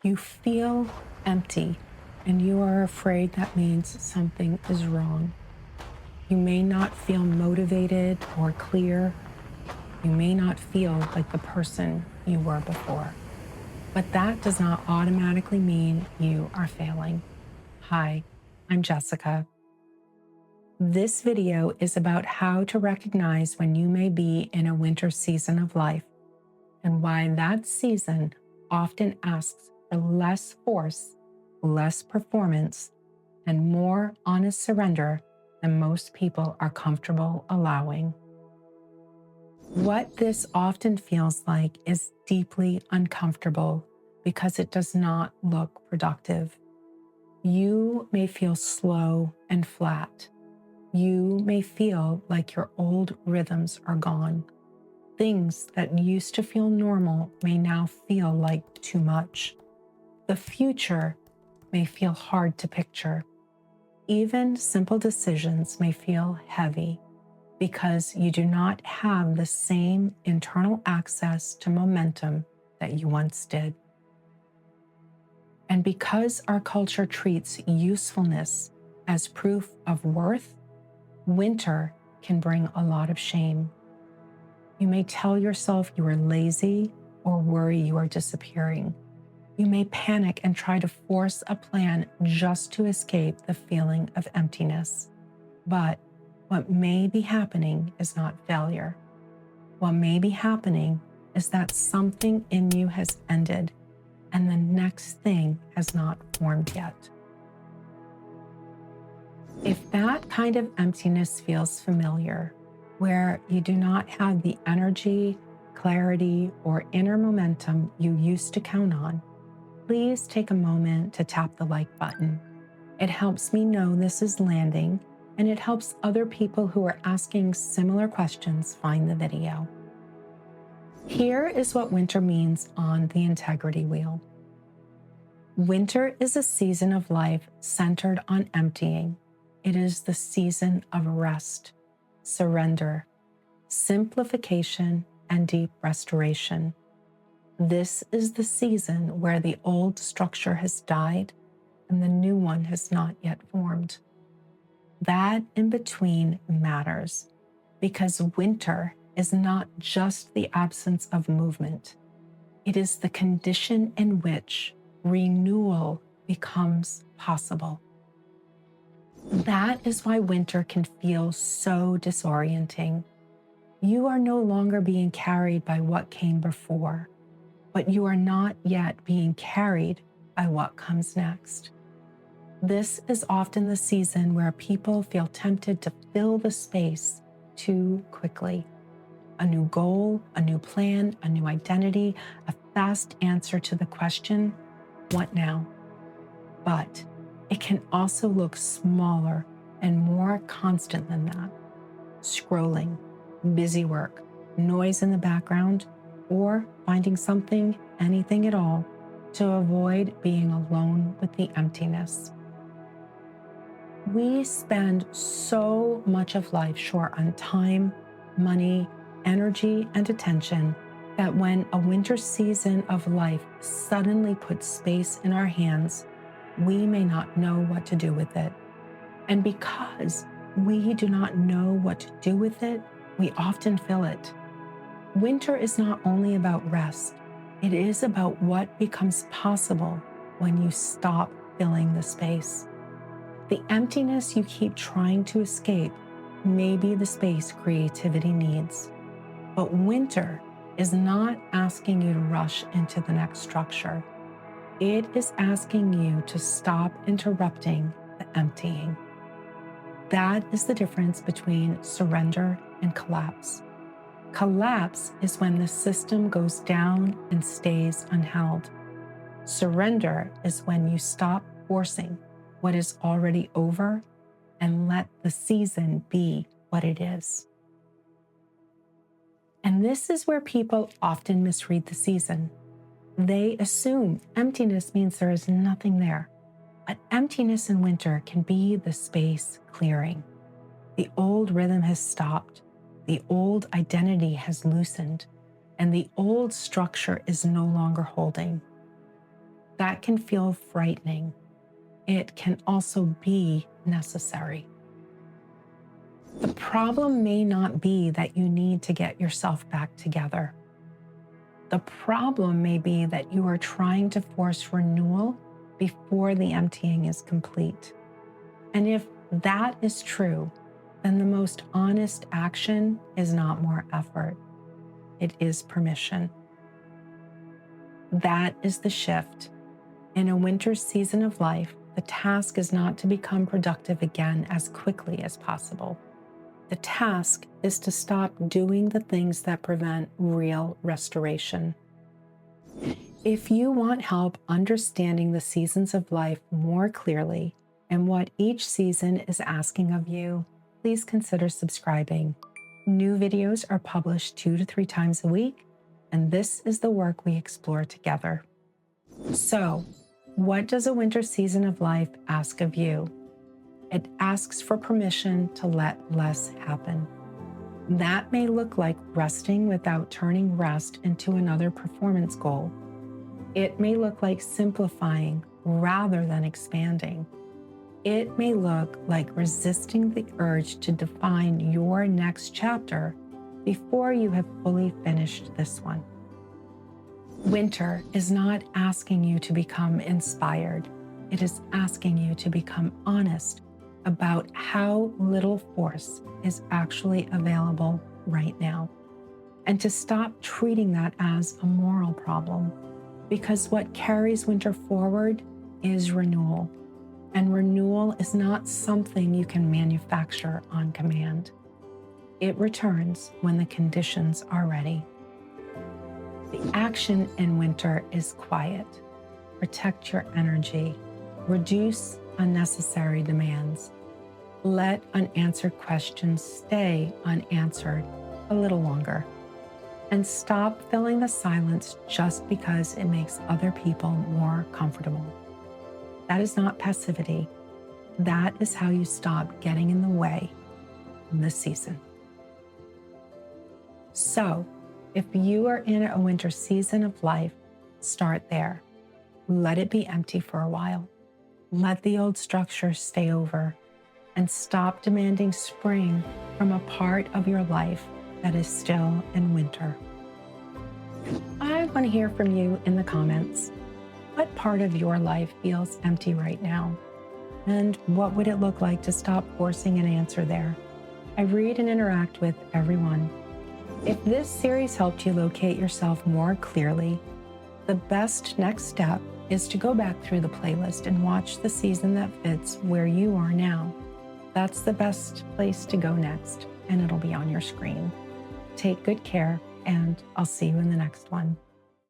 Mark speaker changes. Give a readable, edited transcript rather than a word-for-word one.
Speaker 1: You feel empty and you are afraid that means something is wrong. You may not feel motivated or clear. You may not feel like the person you were before. But that does not automatically mean you are failing. Hi, I'm Jessica. This video is about how to recognize when you may be in a winter season of life and why that season often asks for less force, less performance, and more honest surrender than most people are comfortable allowing. What this often feels like is deeply uncomfortable because it does not look productive. You may feel slow and flat. You may feel like your old rhythms are gone. Things that used to feel normal may now feel like too much. The future may feel hard to picture. Even simple decisions may feel heavy because you do not have the same internal access to momentum that you once did. And because our culture treats usefulness as proof of worth, winter can bring a lot of shame. You may tell yourself you are lazy or worry you are disappearing. You may panic and try to force a plan just to escape the feeling of emptiness. But what may be happening is not failure. What may be happening is that something in you has ended and the next thing has not formed yet. If that kind of emptiness feels familiar, where you do not have the energy, clarity, or inner momentum you used to count on, please take a moment to tap the like button. It helps me know this is landing, and it helps other people who are asking similar questions find the video. Here is what winter means on the integrity wheel. Winter is a season of life centered on emptying. It is the season of rest, surrender, simplification, and deep restoration. This is the season where the old structure has died and the new one has not yet formed. That in between matters because winter is not just the absence of movement. It is the condition in which renewal becomes possible. That is why winter can feel so disorienting. You are no longer being carried by what came before, but you are not yet being carried by what comes next. This is often the season where people feel tempted to fill the space too quickly. A new goal, a new plan, a new identity, a fast answer to the question, what now? But it can also look smaller and more constant than that. Scrolling, busy work, noise in the background, or finding something, anything at all, to avoid being alone with the emptiness. We spend so much of life short on time, money, energy, and attention that when a winter season of life suddenly puts space in our hands, we may not know what to do with it. And because we do not know what to do with it, we often fill it. Winter is not only about rest, it is about what becomes possible when you stop filling the space. The emptiness you keep trying to escape may be the space creativity needs. But winter is not asking you to rush into the next structure. It is asking you to stop interrupting the emptying. That is the difference between surrender and collapse. Collapse is when the system goes down and stays unheld. Surrender is when you stop forcing what is already over and let the season be what it is. And this is where people often misread the season. They assume emptiness means there is nothing there. But emptiness in winter can be the space clearing. The old rhythm has stopped. The old identity has loosened. And the old structure is no longer holding. That can feel frightening. It can also be necessary. The problem may not be that you need to get yourself back together. The problem may be that you are trying to force renewal before the emptying is complete. And if that is true, then the most honest action is not more effort. It is permission. That is the shift. In a winter season of life, the task is not to become productive again as quickly as possible. The task is to stop doing the things that prevent real restoration. If you want help understanding the seasons of life more clearly and what each season is asking of you, please consider subscribing. New videos are published 2 to 3 times a week, and this is the work we explore together. So, what does a winter season of life ask of you? It asks for permission to let less happen. That may look like resting without turning rest into another performance goal. It may look like simplifying rather than expanding. It may look like resisting the urge to define your next chapter before you have fully finished this one. Winter is not asking you to become inspired. It is asking you to become honest about how little force is actually available right now, and to stop treating that as a moral problem, because what carries winter forward is renewal, and renewal is not something you can manufacture on command. It returns when the conditions are ready. The action in winter is quiet. Protect your energy. Reduce unnecessary demands. Let unanswered questions stay unanswered a little longer. And stop filling the silence just because it makes other people more comfortable. That is not passivity. That is how you stop getting in the way of this season. So, if you are in a winter season of life, start there. Let it be empty for a while. Let the old structure stay over, and stop demanding spring from a part of your life that is still in winter. I want to hear from you in the comments. What part of your life feels empty right now? And what would it look like to stop forcing an answer there? I read and interact with everyone. If this series helped you locate yourself more clearly, the best next step is to go back through the playlist and watch the season that fits where you are now. That's the best place to go next, and it'll be on your screen. Take good care, and I'll see you in the next one.